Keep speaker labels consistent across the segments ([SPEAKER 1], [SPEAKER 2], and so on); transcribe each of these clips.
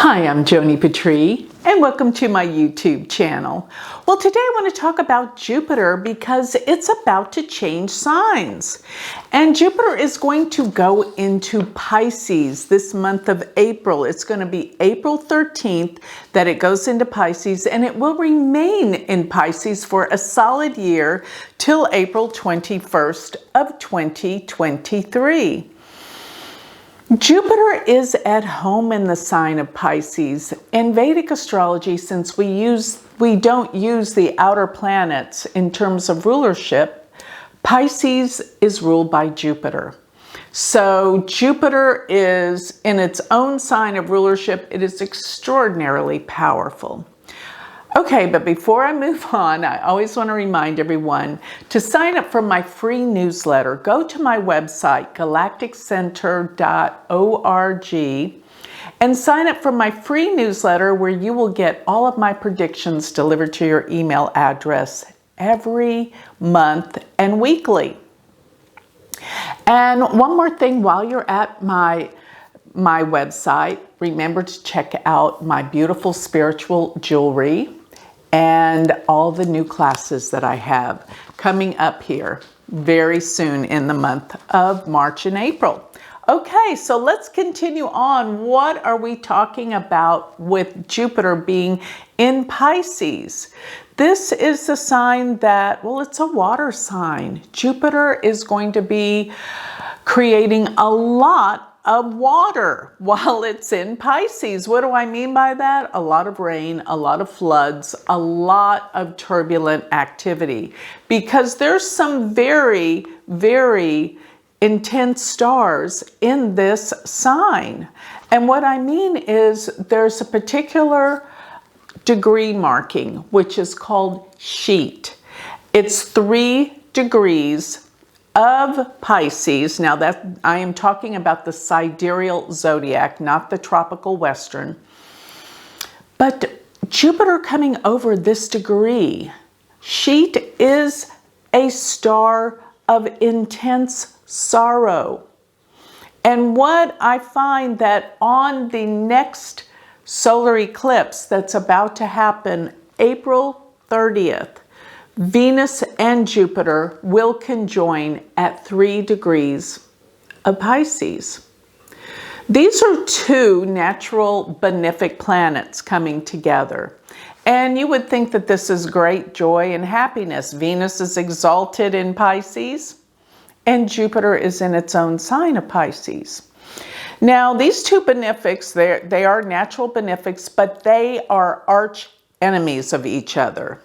[SPEAKER 1] Hi, I'm Joni Patry, and welcome to my YouTube channel. Well, today I want to talk about Jupiter because it's about to change signs. And Jupiter is going to go into Pisces this month of April. It's going to be April 13th that it goes into Pisces, and it will remain in Pisces for a solid year till April 21st of 2023. Jupiter is at home in the sign of Pisces. In Vedic astrology, since we don't use the outer planets in terms of rulership, Pisces is ruled by Jupiter. So Jupiter is in its own sign of rulership. It is extraordinarily powerful. Okay, but before I move on, I always want to remind everyone to sign up for my free newsletter. Go to my website, galacticcenter.org, and sign up for my free newsletter where you will get all of my predictions delivered to your email address every month and weekly. And one more thing, while you're at my website, remember to check out my beautiful spiritual jewelry and all the new classes that I have coming up here very soon in the month of March and April. Okay, so let's continue on. What are we talking about with Jupiter being in Pisces? This is the sign that, well, it's a water sign. Jupiter is going to be creating a lot of water while it's in Pisces. What do I mean by that? A lot of rain, a lot of floods, a lot of turbulent activity, because there's some very, very intense stars in this sign. And what I mean is there's a particular degree marking, which is called sheet. It's 3 degrees of Pisces. Now that I am talking about the sidereal zodiac, not the tropical western. But Jupiter coming over this degree, sheet is a star of intense sorrow. And what I find that on the next solar eclipse that's about to happen, April 30th, Venus and Jupiter will conjoin at 3 degrees of Pisces. These are 2 natural benefic planets coming together. And you would think that this is great joy and happiness. Venus is exalted in Pisces, and Jupiter is in its own sign of Pisces. Now, these 2 benefics, they are natural benefics, but they are arch enemies of each other.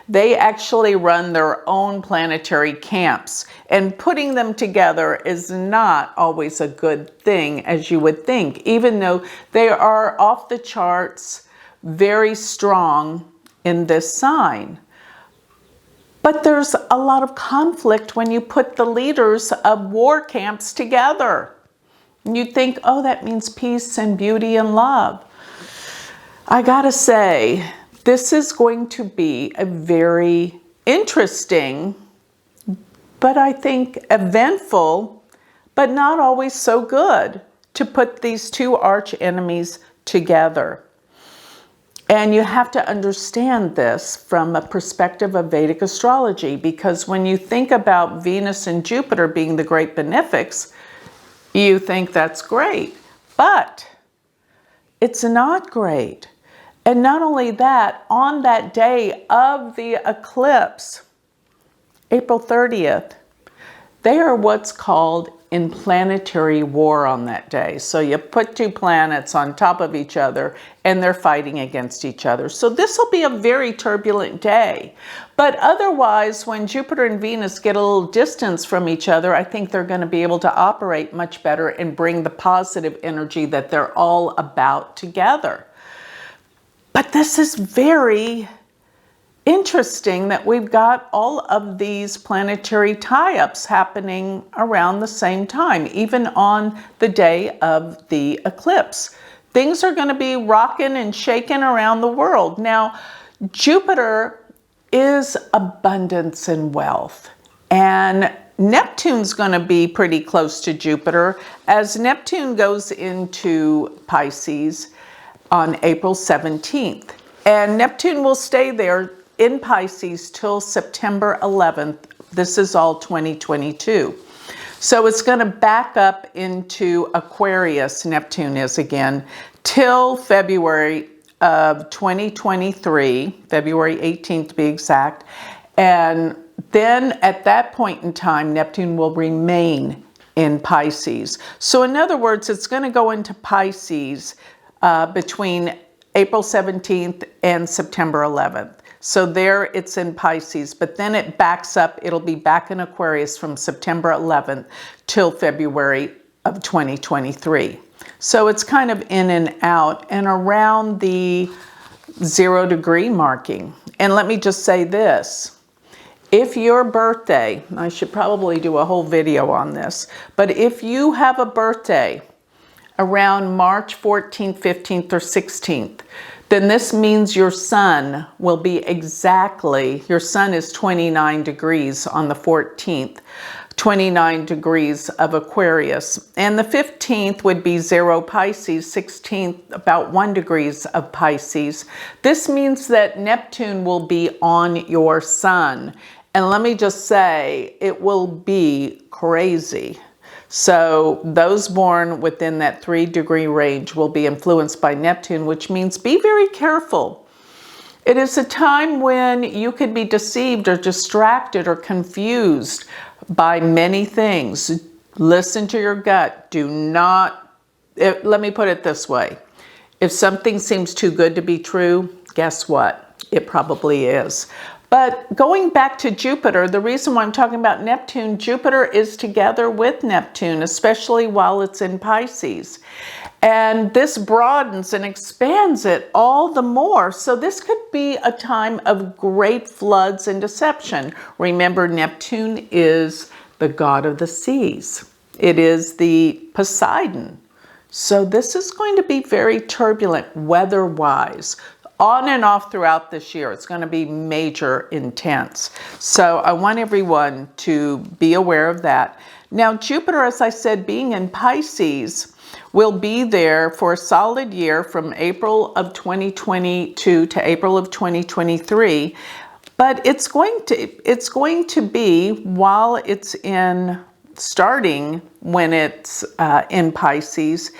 [SPEAKER 1] They actually run their own planetary camps, and putting them together is not always a good thing, as you would think, even though they are off the charts, very strong in this sign. But there's a lot of conflict when you put the leaders of war camps together. You'd think, oh, that means peace and beauty and love. I gotta say, this is going to be a very interesting, but I think eventful, but not always so good, to put these 2 arch enemies together. And you have to understand this from a perspective of Vedic astrology, because when you think about Venus and Jupiter being the great benefics, you think that's great, but it's not great. And not only that, on that day of the eclipse, April 30th, they are what's called in planetary war on that day. So you put 2 planets on top of each other and they're fighting against each other. So this will be a very turbulent day. But otherwise, when Jupiter and Venus get a little distance from each other, I think they're going to be able to operate much better and bring the positive energy that they're all about together. But this is very interesting that we've got all of these planetary tie-ups happening around the same time, even on the day of the eclipse. Things are going to be rocking and shaking around the world. Now, Jupiter is abundance and wealth, and Neptune's going to be pretty close to Jupiter. As Neptune goes into Pisces, on April 17th. And Neptune will stay there in Pisces till September 11th. This is all 2022. So it's going to back up into Aquarius, Neptune is again, till February of 2023, February 18th to be exact. And then at that point in time, Neptune will remain in Pisces. So in other words, it's going to go into Pisces between April 17th and September 11th. So there it's in Pisces, but then it backs up. It'll be back in Aquarius from September 11th till February of 2023. So it's kind of in and out and around the 0 degree marking. And let me just say this. If your birthday, I should probably do a whole video on this, but if you have a birthday around March 14th, 15th, or 16th, then this means your sun will be exactly, your sun is 29 degrees on the 14th, 29 degrees of Aquarius. And the 15th would be 0 Pisces, 16th about 1 degrees of Pisces. This means that Neptune will be on your sun. And let me just say, it will be crazy. So those born within that 3 degree range will be influenced by Neptune, which means be very careful. It is a time when you could be deceived or distracted or confused by many things. Listen to your gut. Do not, let me put it this way. If something seems too good to be true, guess what? It probably is. But going back to Jupiter, the reason why I'm talking about Neptune, Jupiter is together with Neptune, especially while it's in Pisces. And this broadens and expands it all the more. So this could be a time of great floods and deception. Remember, Neptune is the god of the seas. It is the Poseidon. So this is going to be very turbulent weather-wise. On and off throughout this year. It's going to be major intense. So I want everyone to be aware of that. Now, Jupiter, as I said, being in Pisces, will be there for a solid year from April of 2022 to April of 2023. But it's going to be, while it's in, starting when it's in Pisces,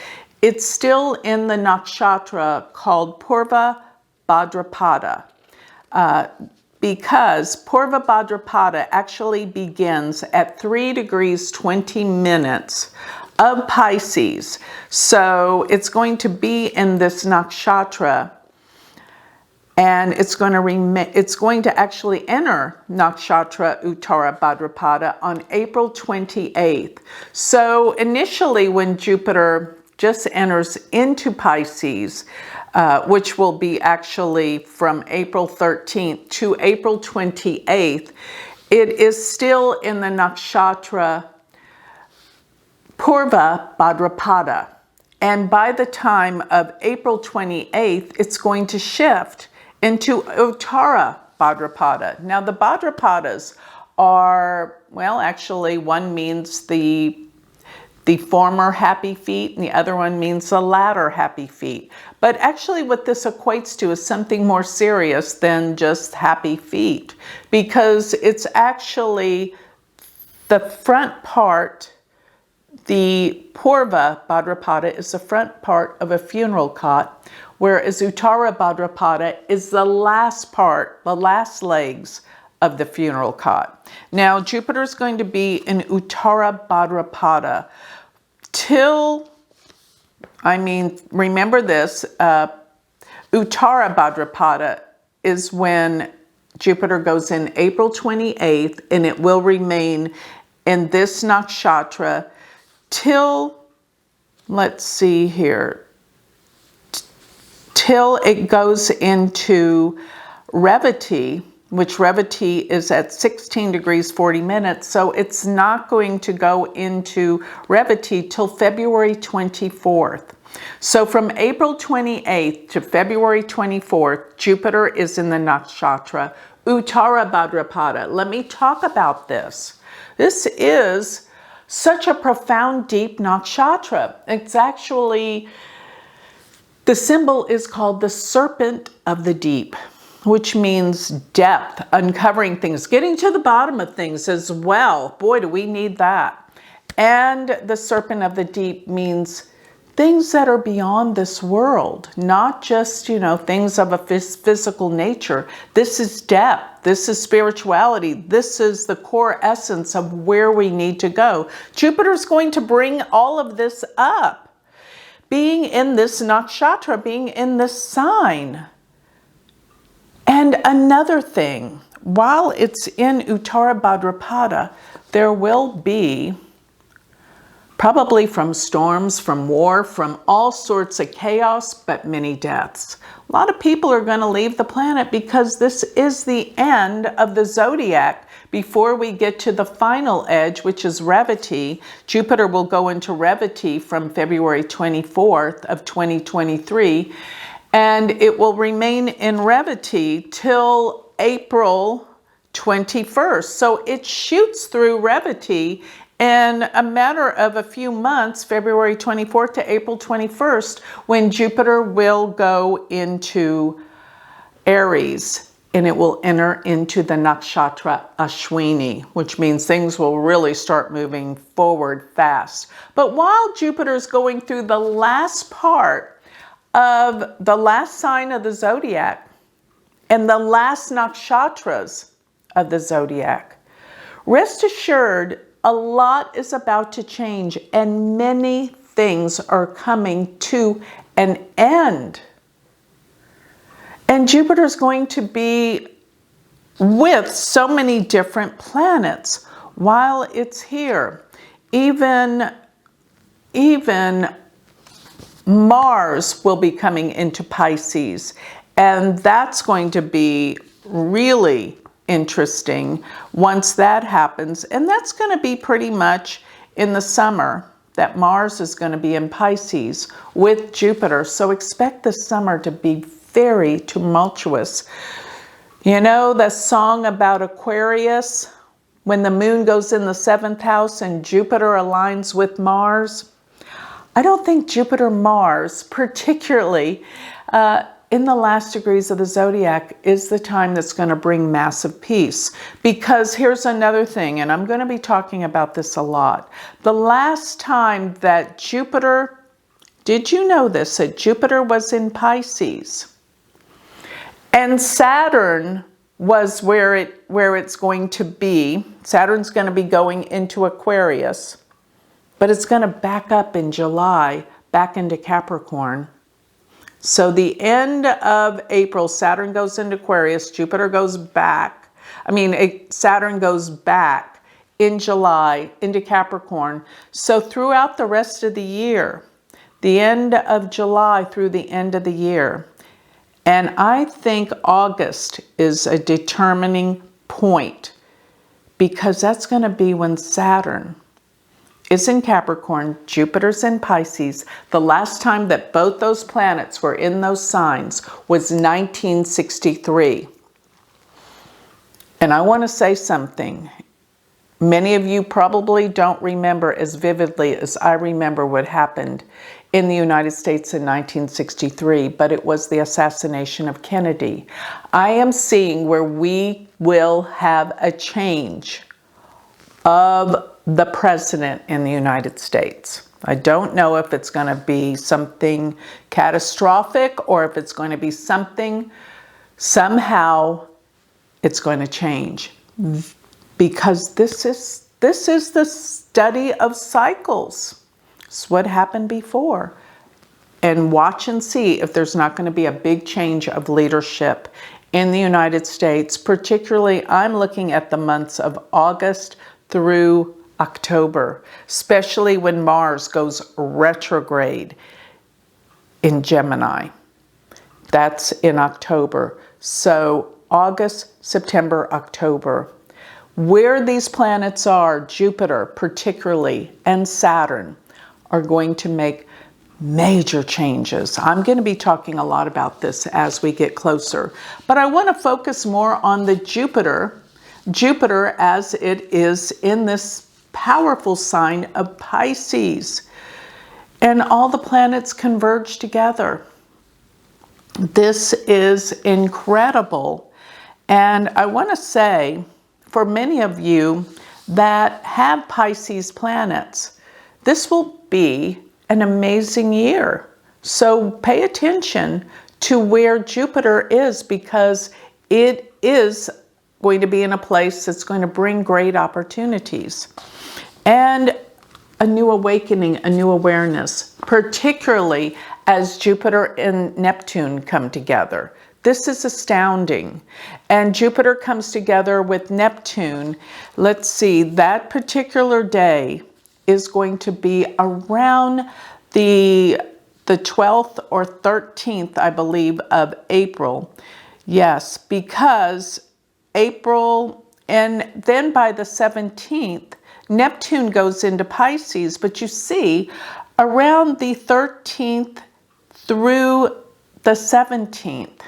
[SPEAKER 1] it's still in the nakshatra called Purva Bhadrapada, because Purva Bhadrapada actually begins at 3 degrees 20 minutes of Pisces. So it's going to be in this nakshatra, and it's going to actually enter nakshatra Uttara Bhadrapada on April 28th. So initially, when Jupiter just enters into Pisces, which will be actually from April 13th to April 28th, it is still in the nakshatra Purva Bhadrapada. And by the time of April 28th, it's going to shift into Uttara Bhadrapada. Now the Bhadrapadas are, well, actually one means the former happy feet, and the other one means the latter happy feet. But actually what this equates to is something more serious than just happy feet, because it's actually the front part. The Purva Bhadrapada is the front part of a funeral cot, whereas Uttara Bhadrapada is the last part, the last legs of the funeral cot. Now, Jupiter is going to be in Uttara Bhadrapada till, remember this, Uttara Bhadrapada is when Jupiter goes in April 28th, and it will remain in this nakshatra till, let's see here, till it goes into Revati, which Revati is at 16 degrees 40 minutes. So it's not going to go into Revati till February 24th. So from April 28th to February 24th, Jupiter is in the nakshatra Uttara Bhadrapada. Let me talk about this. This is such a profound, deep nakshatra. It's actually The symbol is called the Serpent of the Deep, which means depth, uncovering things, getting to the bottom of things as well. Boy, do we need that. And the Serpent of the Deep means things that are beyond this world, not just, things of a physical nature. This is depth. This is spirituality. This is the core essence of where we need to go. Jupiter's going to bring all of this up. Being in this nakshatra, being in this sign. And another thing, while it's in Uttara Bhadrapada, there will be, probably from storms, from war, from all sorts of chaos, but many deaths. A lot of people are going to leave the planet because this is the end of the zodiac before we get to the final edge, which is Revati. Jupiter will go into Revati from February 24th of 2023, and it will remain in Revati till April 21st. So it shoots through Revati in a matter of a few months, February 24th to April 21st, when Jupiter will go into Aries, and it will enter into the nakshatra Ashwini, which means things will really start moving forward fast. But while Jupiter's going through the last part of the last sign of the zodiac and the last nakshatras of the zodiac, rest assured, a lot is about to change and many things are coming to an end. And Jupiter's going to be with so many different planets while it's here. Even Mars will be coming into Pisces, and that's going to be really interesting once that happens. And that's going to be pretty much in the summer that Mars is going to be in Pisces with Jupiter. So expect the summer to be very tumultuous. You know the song about Aquarius, when the moon goes in the 7th house and Jupiter aligns with Mars? I don't think Jupiter-Mars, particularly in the last degrees of the zodiac, is the time that's going to bring massive peace. Because here's another thing, and I'm going to be talking about this a lot. The last time that Jupiter, did you know this, that Jupiter was in Pisces? And Saturn was where it's going to be. Saturn's going to be going into Aquarius, but it's going to back up in July, back into Capricorn. So the end of April, Saturn goes into Aquarius, Jupiter goes back. Saturn goes back in July into Capricorn. So throughout the rest of the year, the end of July through the end of the year, and I think August is a determining point, because that's going to be when Saturn is in Capricorn, Jupiter's in Pisces. The last time that both those planets were in those signs was 1963. And I want to say something. Many of you probably don't remember as vividly as I remember what happened in the United States in 1963, but it was the assassination of Kennedy. I am seeing where we will have a change of the president in the United States. I don't know if it's going to be something catastrophic or if it's going to be something, somehow it's going to change. Because this is the study of cycles. It's what happened before. And watch and see if there's not going to be a big change of leadership in the United States. Particularly, I'm looking at the months of August through October, especially when Mars goes retrograde in Gemini. That's in October. So August, September, October. Where these planets are, Jupiter particularly, and Saturn, are going to make major changes. I'm going to be talking a lot about this as we get closer. But I want to focus more on the Jupiter as it is in this powerful sign of Pisces. And all the planets converge together. This is incredible. And I want to say, for many of you that have Pisces planets, this will be an amazing year. So pay attention to where Jupiter is, because it is going to be in a place that's going to bring great opportunities and a new awakening, a new awareness, particularly as Jupiter and Neptune come together. This is astounding. And Jupiter comes together with Neptune. Let's see, that particular day is going to be around the 12th or 13th, I believe, of April. Yes, because April, and then by the 17th, Neptune goes into Pisces. But you see, around the 13th through the 17th,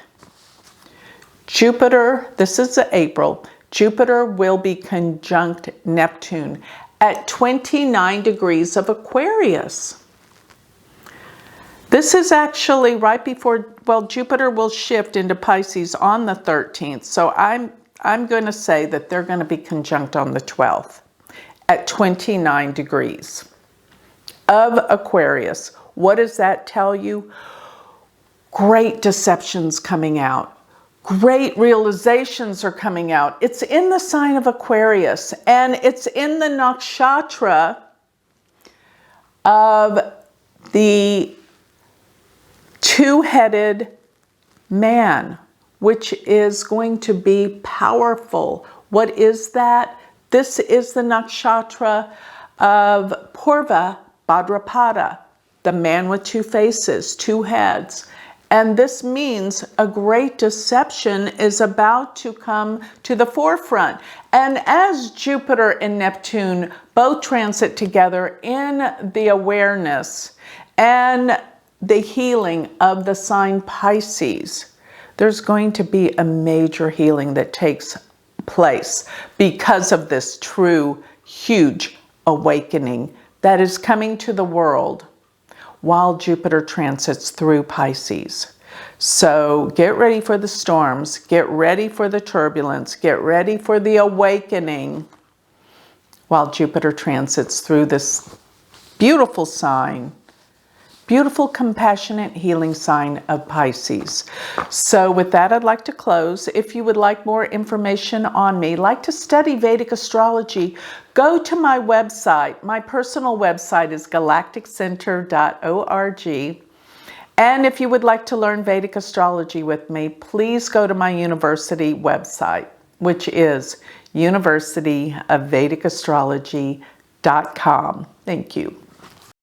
[SPEAKER 1] Jupiter, this is April, Jupiter will be conjunct Neptune at 29 degrees of Aquarius. This is actually right before, well, Jupiter will shift into Pisces on the 13th. So I'm going to say that they're going to be conjunct on the 12th at 29 degrees of Aquarius. What does that tell you? Great deceptions coming out. Great realizations are coming out. It's in the sign of Aquarius, and it's in the nakshatra of the two-headed man, which is going to be powerful. What is that? This is the nakshatra of Purva Bhadrapada, the man with two faces, two heads. And this means a great deception is about to come to the forefront. And as Jupiter and Neptune both transit together in the awareness and the healing of the sign Pisces, there's going to be a major healing that takes place because of this true, huge awakening that is coming to the world while Jupiter transits through Pisces. So get ready for the storms, get ready for the turbulence, get ready for the awakening while Jupiter transits through this beautiful sign, beautiful, compassionate, healing sign of Pisces. So with that, I'd like to close. If you would like more information on me, like to study Vedic astrology, go to my website. My personal website is galacticcenter.org. And if you would like to learn Vedic astrology with me, please go to my university website, which is universityofvedicastrology.com. Thank you.